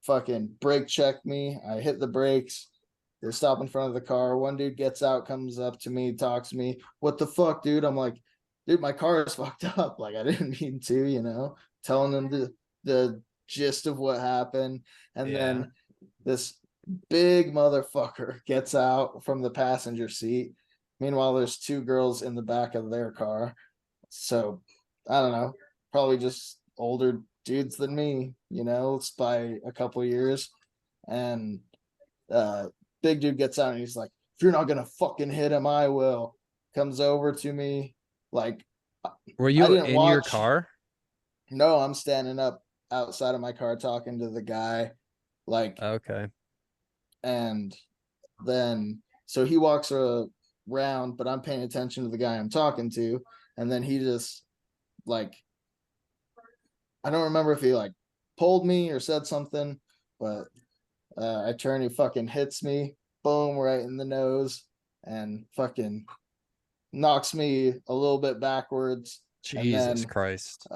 fucking brake check me. I hit the brakes. They stop in front of the car. One dude gets out, comes up to me, talks to me. What the fuck, dude? I'm like, dude, my car is fucked up. Like, I didn't mean to, you know, telling them the gist of what happened. And Yeah. then this big motherfucker gets out from the passenger seat. Meanwhile, there's two girls in the back of their car. So I don't know, probably just older dudes than me, you know, it's by a couple years. And big dude gets out and he's like, if you're not gonna fucking hit him, I will. Comes over to me, like, Were I you didn't in your watch. car? No, I'm standing up outside of my car talking to the guy, like, Okay. and then so he walks around, but I'm paying attention to the guy I'm talking to, and then he just, like, I don't remember if he like pulled me or said something, but I turn, he fucking hits me, boom, right in the nose, and fucking knocks me a little bit backwards. Jesus And then Christ.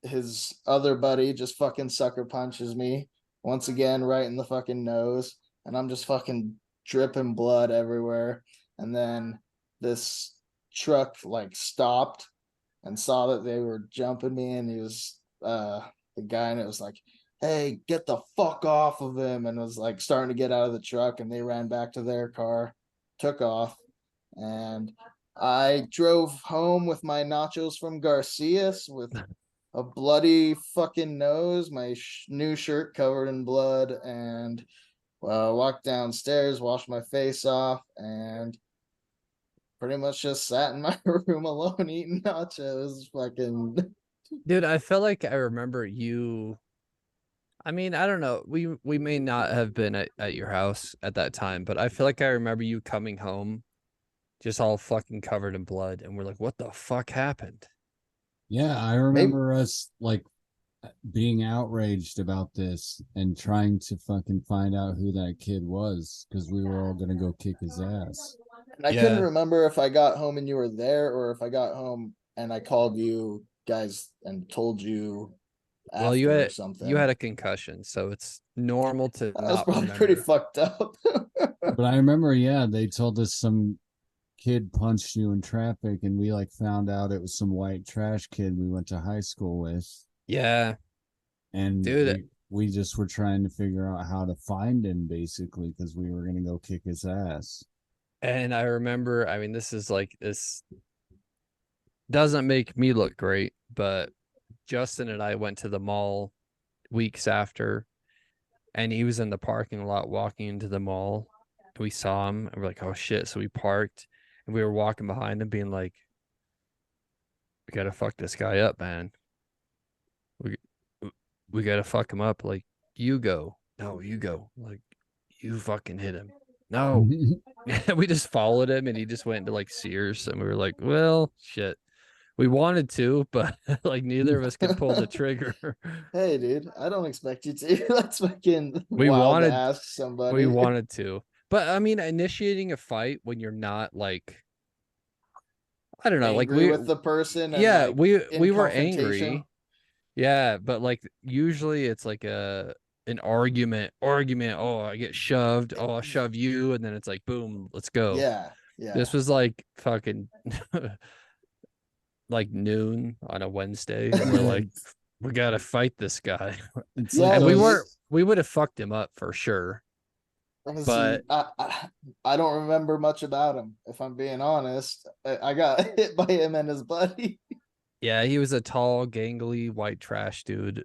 his other buddy just fucking sucker punches me once again right in the fucking nose, and I'm just fucking dripping blood everywhere. And then this truck like stopped and saw that they were jumping me, and he was the guy, and it was like, hey, get the fuck off of him, and was like starting to get out of the truck, and they ran back to their car, took off, and I drove home with my nachos from Garcia's with a bloody fucking nose, my new shirt covered in blood, and walked downstairs, washed my face off, and pretty much just sat in my room alone eating nachos. Fucking Dude, I feel like I remember you. I mean, I don't know. We may not have been at your house at that time, but I feel like I remember you coming home just all fucking covered in blood, and we're like, what the fuck happened? Yeah, I remember us like being outraged about this and trying to fucking find out who that kid was because we were all gonna go kick his ass. And I couldn't remember if I got home and you were there, or if I got home and I called you guys and told you Well, after or something. you had a concussion, so it's normal to I was not probably remember. pretty fucked up. But I remember, yeah, they told us some kid punched you in traffic, and we like found out it was some white trash kid we went to high school with. Yeah, And dude, we just were trying to figure out how to find him basically because we were gonna go kick his ass. and I remember, I mean, this doesn't make me look great, but Justin and I went to the mall weeks after, and he was in the parking lot walking into the mall. We saw him, and we're like, oh shit. So we parked, and we were walking behind him being like, we gotta fuck this guy up, man. We gotta fuck him up. Like, you go. No, you go. Like, you fucking hit him. No. We just followed him, and he just went into like Sears, and we were like, well, shit. We wanted to, but like neither of us could pull the trigger. Hey, dude, I don't expect you to. That's fucking We wild wanted- to ask somebody. We wanted to. But I mean, initiating a fight when you're not like, I don't know, like angry we with the person. And yeah, like, we in were confrontation. angry. Yeah, but like usually it's like an argument. Oh, I get shoved. Oh, I'll shove you, and then it's like boom, let's go. Yeah, yeah. This was like fucking like noon on a Wednesday, and we're like, we gotta fight this guy. It's Yeah, like And those- we would have fucked him up for sure. Honestly, but- I don't remember much about him, if I'm being honest. I got hit by him and his buddy. Yeah, he was a tall, gangly, white trash dude.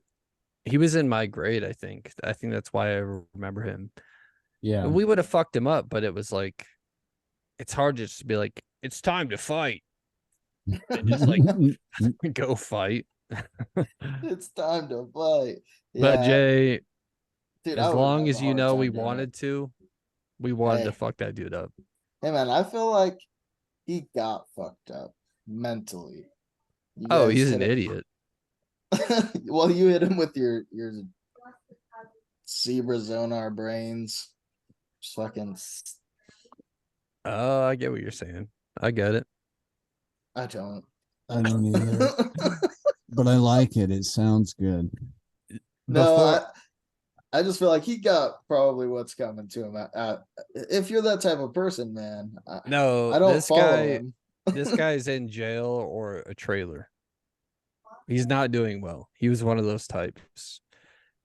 He was in my grade, I think. I think that's why I remember him. yeah. We would have fucked him up, but it was like it's hard to just be like, it's time to fight. And just like go fight. It's time to fight. But Yeah, Jay, dude, I as would long have as a you hard know time we doing it. wanted to, we wanted to Hey. fuck that dude up. Hey man, I feel like he got fucked up mentally. You Oh, guys he's hit an idiot. Well, you hit him with your zebra zonar brains. Just fucking. Oh, I get what you're saying. I get it. I don't. I don't either, but I like it. It sounds good. No, Before I just feel like he got probably what's coming to him. If you're that type of person, man, no, I don't this follow guy him. this guy's in jail or a trailer. He's not doing well. He was one of those types.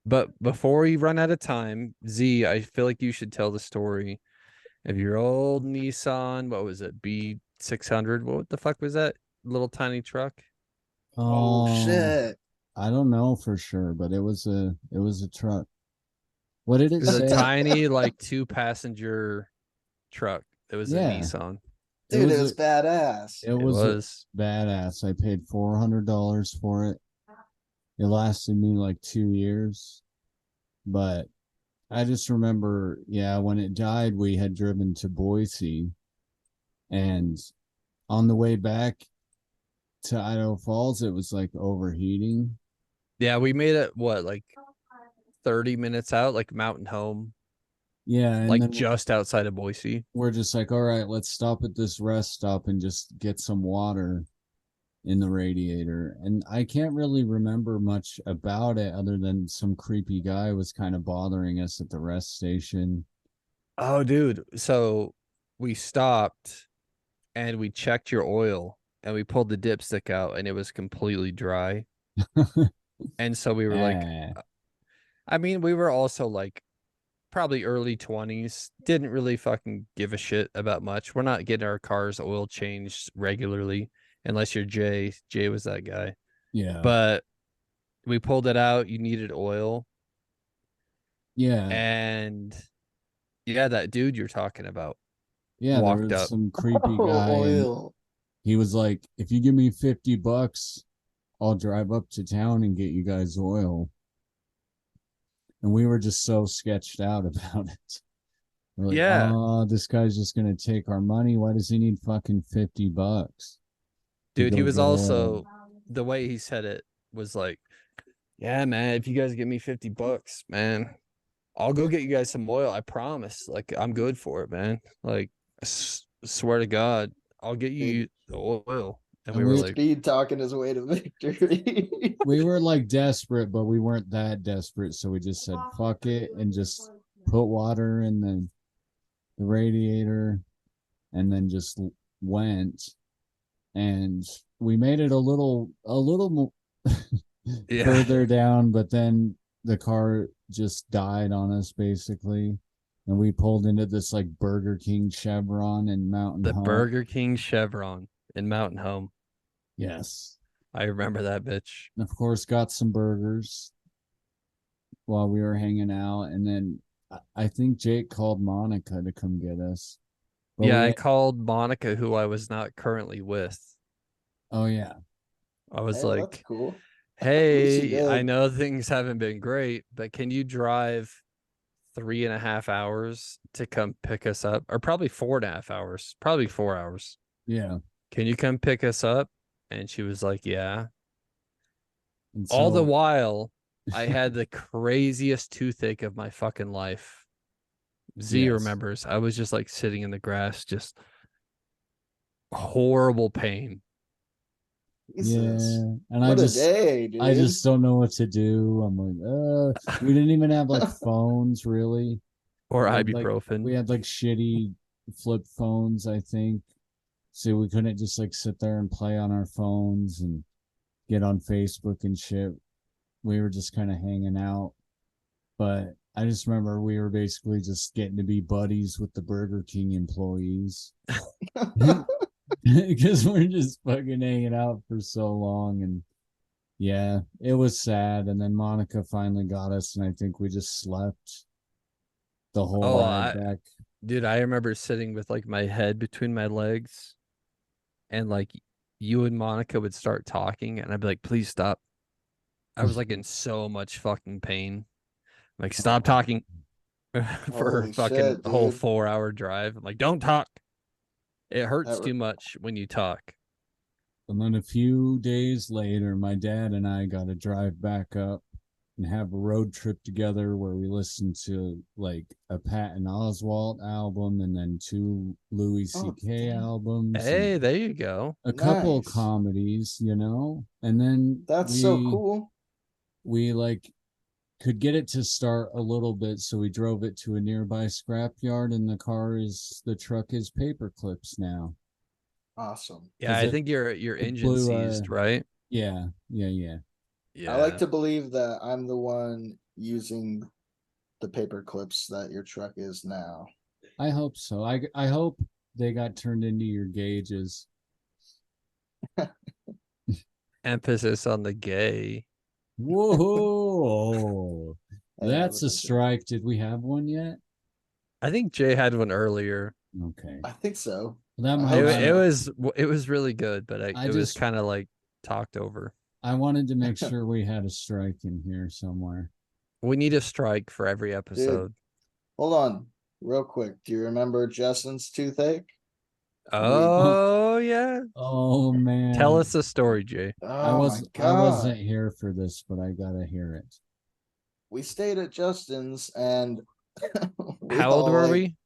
But before we run out of time, Z, I feel like you should tell the story of your old Nissan. What was it? B600? What the fuck was that? Little tiny truck? Oh shit! I don't know for sure, but it was a truck. What did It it was a say? tiny, like 2-passenger truck. It was a Yeah. Nissan. Dude, it was was badass. It It was was. badass. I paid $400 for it. It lasted me like 2 years, but I just remember, yeah, when it died, we had driven to Boise, and on the way back to Idaho Falls, it was like overheating. Yeah, we made it, what, like 30 minutes out, like Mountain Home, Yeah, and like then just outside of Boise. we're just like, all right, let's stop at this rest stop and just get some water in the radiator. And I can't really remember much about it other than some creepy guy was kind of bothering us at the rest station. Oh, dude. So we stopped and we checked your oil and we pulled the dipstick out and it was completely dry. And so we were like, I mean, we were also like probably early 20s, didn't really fucking give a shit about much. We're not getting our cars oil changed regularly unless you're Jay. Jay was that guy. Yeah. But we pulled it out. You needed oil. Yeah. And yeah, that dude you're talking about. Yeah, walked there was up. some creepy guy. And Oil. he was like, if you give me $50, I'll drive up to town and get you guys oil. And we were just so sketched out about it. We're like, Yeah. oh, this guy's just gonna take our money. Why does he need fucking $50? Dude, he go was get also, oil? the way he said it was like, yeah, man, if you guys give me $50, man, I'll go get you guys some oil. I promise. Like, I'm good for it, man. Like, swear to God, I'll get you the oil. And we were like, Speed talking his way to victory. We were like desperate, but we weren't that desperate. So we just said, fuck it, and just put water in the radiator and then just went. And we made it a little yeah, further down, but then the car just died on us basically. And we pulled into this like Burger King Chevron in Mountain the Home. Burger King Chevron in Mountain Home. Yes. I remember that bitch. And of course, got some burgers while we were hanging out. And then I think Jake called Monica to come get us. But Yeah, we- I called Monica, who I was not currently with. Oh, yeah. I was Hey, well, that's like, cool. hey, I did. know things haven't been great, but can you drive 3.5 hours to come pick us up? Or probably 4.5 hours, probably 4 hours. Yeah. Can you come pick us up? And she was like, yeah. And All the so- while, I had the craziest toothache of my fucking life. Z Yes. remembers. I was just like sitting in the grass, just horrible pain. Jesus. Yeah. And What a day, dude. I just don't know what to do. I'm like, we didn't even have like phones really. Or We had, ibuprofen. we had like shitty flip phones, I think. So we couldn't just like sit there and play on our phones and get on Facebook and shit. We were just kind of hanging out. But I just remember we were basically just getting to be buddies with the Burger King employees. Because we're just fucking hanging out for so long. And yeah, it was sad. And then Monica finally got us, and I think we just slept the whole ride back. Dude, I remember sitting with like my head between my legs, and like you and Monica would start talking, and I'd be like, please stop. I was like in so much fucking pain. Like, stop talking for Holy fucking shit, a whole dude. 4-hour drive. I'm like, don't talk. It hurts That too much when you talk. And then a few days later, my dad and I got to drive back up and have a road trip together where we listened to like a Patton Oswalt album and then 2 Louis Oh, C.K. damn. albums. Hey, And there you go. a couple of Nice. comedies, you know, and then That's so cool. we like could get it to start a little bit, so we drove it to a nearby scrapyard, and the truck is paper clips now. Awesome. Yeah, 'Cause I it- think your engine blew, seized, right? Yeah. Yeah. I like to believe that I'm the one using the paper clips that your truck is now. I hope so. I hope they got turned into your gauges. Emphasis on the gay. Whoa, Hey, that's a listen, strike. Did we have one yet? I think Jay had one earlier. Okay, I think so. that I might. hope It was really good, but I it was just- kind of like talked over. I wanted to make sure we had a strike in here somewhere. We need a strike for every episode. Hold on, real quick. Do you remember Justin's toothache? Oh yeah. Oh man, Tell us the story, Jay. Oh my I god. wasn't here for this, but I gotta hear it. We stayed at Justin's and we How old all, were like, we?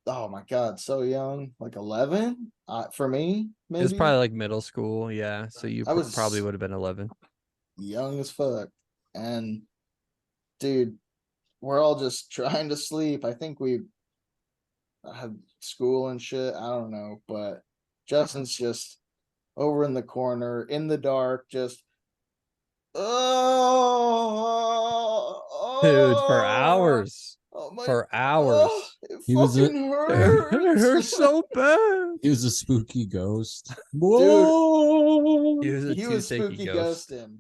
Oh my god, so young, like 11? For me, maybe It was probably like middle school. Yeah. So you I was probably would have been 11. young as fuck. And dude, we're all just trying to sleep. I think we had school and shit. I don't know, but Justin's just over in the corner in the dark, just Dude, for oh, hours. oh my, For hours. it He was fucking It hurts. hurts so bad. He was a spooky ghost. Whoa, He was a He was toothache spooky ghost. ghosting.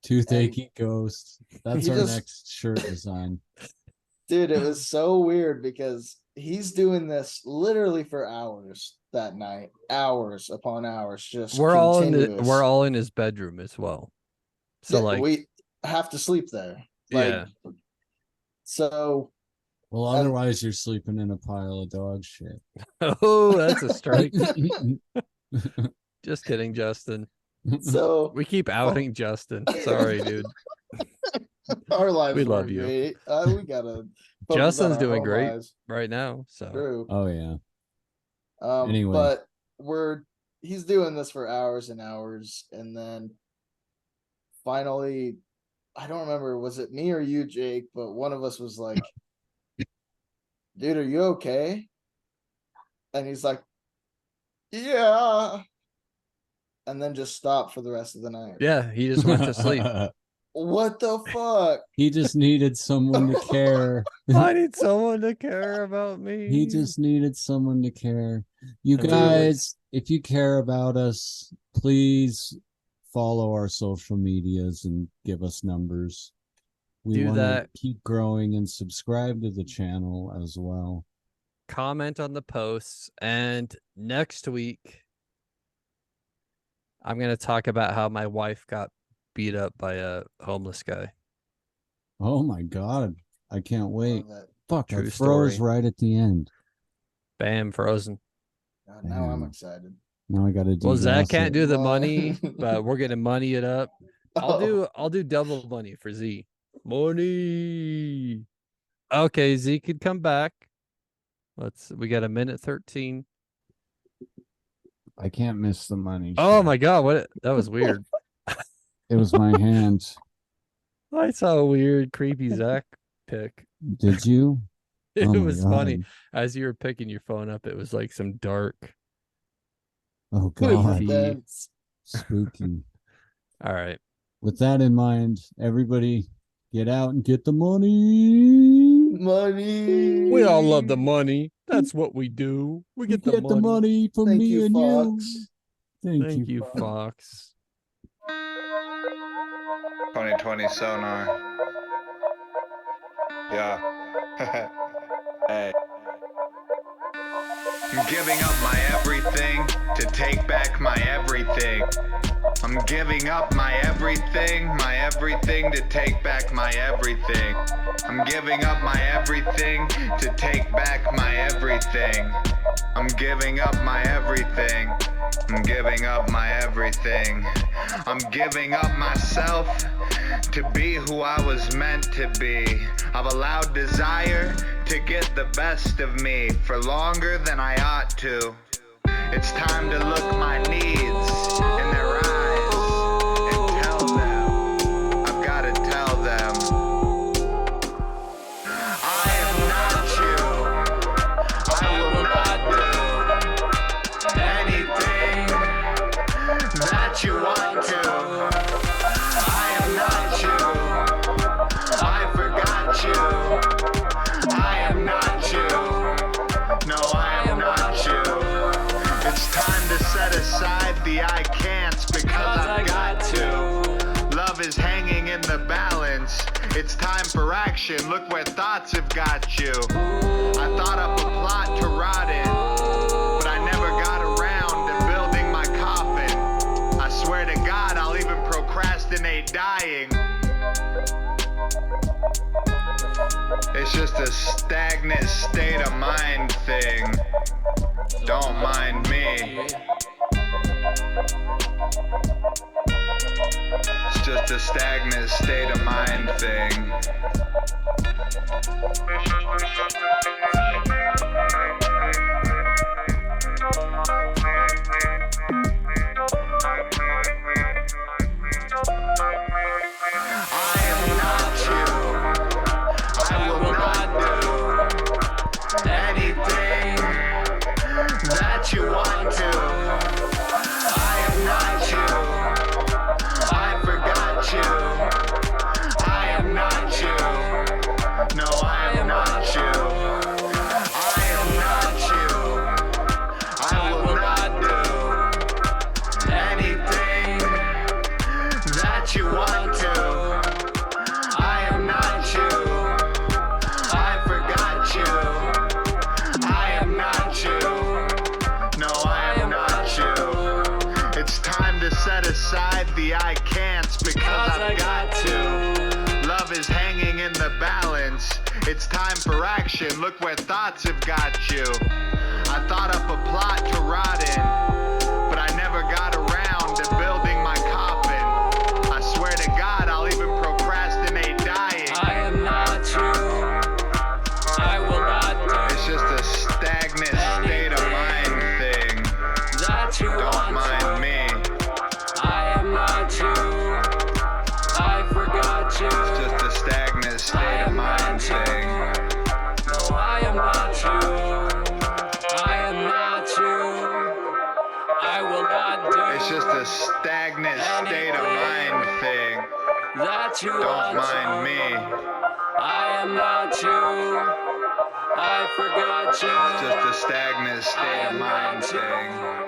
toothache ghost. That's He our just- next shirt design. Dude, it was so weird because he's doing this literally for hours that night, hours upon hours, just We're continuous. all in his bedroom as well. So Yeah, like we have to sleep there. Like, yeah. so Well, otherwise you're sleeping in a pile of dog shit. Oh, that's a strike. Just kidding, Justin. so We keep outing Justin. Sorry, dude. our lives We love weren't you. great. We gotta focus on Justin's our doing home great lives. right now. So True. Oh yeah. Anyway. But he's doing this for hours and hours, and then finally, I don't remember, was it me or you, Jake? But one of us was like, "Dude, are you okay?" And he's like, "Yeah," and then just stopped for the rest of the night. yeah, he just went to sleep. What the fuck? He just needed someone to care. I need someone to care about me. He just needed someone to care. You Dude. guys, if you care about us, please follow our social medias and give us numbers. We Do want to that. keep growing and subscribe to the channel as well. Comment on the posts, and next week I'm gonna talk about how my wife got beat up by a homeless guy. Oh my God. I can't wait. Love it. Fuck, I True froze story. right at the end. Bam, frozen. God, now I'm Damn. excited. Now I got to do Well, Zach can't it. do the Mon- money, but we're gonna money it up. I'll do double money for Z. Money. Okay, Z could come back. We got a minute 13. I can't miss the money. Oh shit. my god, that was weird. It was my hand. I saw a weird, creepy Zach pick. Did you? It Oh my was funny. God. As you were picking your phone up, it was like some dark. Oh What is God. that? Spooky. All right. With that in mind, everybody get out and get the money. Money. We all love the money. That's what we do. We get the money. the money from Thank me you, and Fox. you. Thank Thank you, Fox. Fox. 2020 sonar. Yeah. I'm giving up my everything to take back my everything. I'm giving up my everything to take back my everything. I'm giving up my everything to take back my everything. I'm giving up my everything. I'm giving up my everything. I'm giving up myself to be who I was meant to be. I've allowed desire to get the best of me for longer than I ought to. It's time to look my needs in their eyes and tell them, I've got to tell them, I am not you. I will not do anything that you want to. I am not you. I forgot you. I am not you. No, I am not you. It's time to set aside the I can'ts because I've got to. Love is hanging in the balance. It's time for action. Look where thoughts have got you. I thought up a plot to rot in, but I never got around to building my coffin. I swear to God, I'll even procrastinate dying. It's just a stagnant state of mind thing. Don't mind me. It's just a stagnant state of mind thing. I am not you. I will not do anything that you want to. I am not you. I forgot you. I am not you. No, I am not you. I am not you. I will not do anything that you want to. I am not you. I forgot you. I am not you. No, I am not you. It's time to set aside the I can'ts because I've got to. Love is hanging in the balance. It's time for action. Look where thoughts have got you. I thought up a plot to rot in, but I never got around to building my coffin. I swear to God, I'll even procrastinate dying. I am not you. I will not do It's just a stagnant state of mind thing. that you Don't want mind to. me. I am not you. I forgot you. It's just a stagnant state of mind thing. No, I am not you. I am not you. I will not do It's just a stagnant state of mind thing. that you Don't want mind to. me. I am not you. I forgot you. It's just a stagnant state of mind thing.